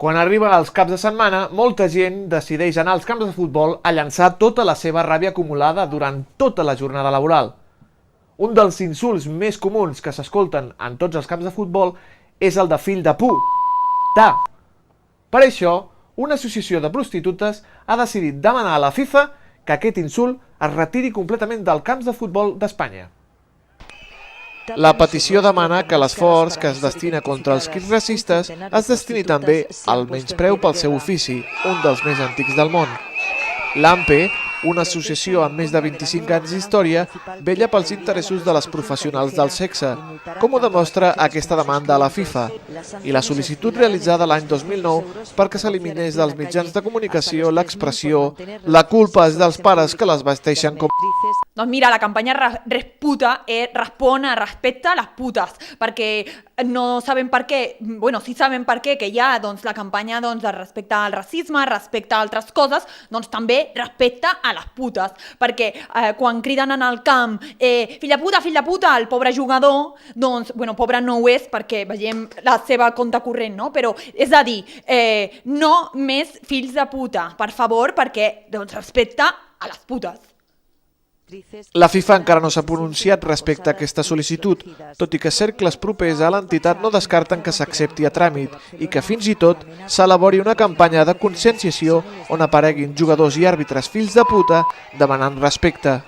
Quan arriba als caps de setmana, molta gent decideix anar als camps de futbol a llançar tota la seva ràbia acumulada durant tota la jornada laboral. Un dels insults més comuns que s'escolten en tots els camps de futbol és el de fill de puta. Per això, una associació de prostitutes ha decidit demanar a la FIFA que aquest insult es retiri completament dels camps de futbol d'Espanya. La petició demana que l'esforç que es destina contra els crits racistes es destini també al menyspreu pel seu ofici, un dels més antics del món. L'AMPE, una associació amb més de 25 anys d'història, vetlla pels interessos de les professionals del sexe, com ho demostra aquesta demanda a la FIFA, i la sol·licitud realitzada l'any 2009 perquè s'eliminés dels mitjans de comunicació l'expressió «la culpa és dels pares que les vesteixen com...». Doncs mira, la campanya Resputa respon a respecte a les putes, perquè no sabem per què, bueno, sí sabem per què, que hi ha doncs, la campanya doncs, de respecte al racisme, respecte a altres coses, doncs també respecte a les putes, perquè quan criden en el camp fill de puta, el pobre jugador, doncs, bueno, pobre no ho és perquè veiem la seva compte corrent, no? Però és a dir, no més fills de puta, per favor, perquè doncs, respecte a les putes. La FIFA encara no s'ha pronunciat respecte a aquesta sol·licitud, tot i que cercles propers a l'entitat no descarten que s'accepti a tràmit i que fins i tot s'elabori una campanya de conscienciació on apareguin jugadors i àrbitres fills de puta demanant respecte.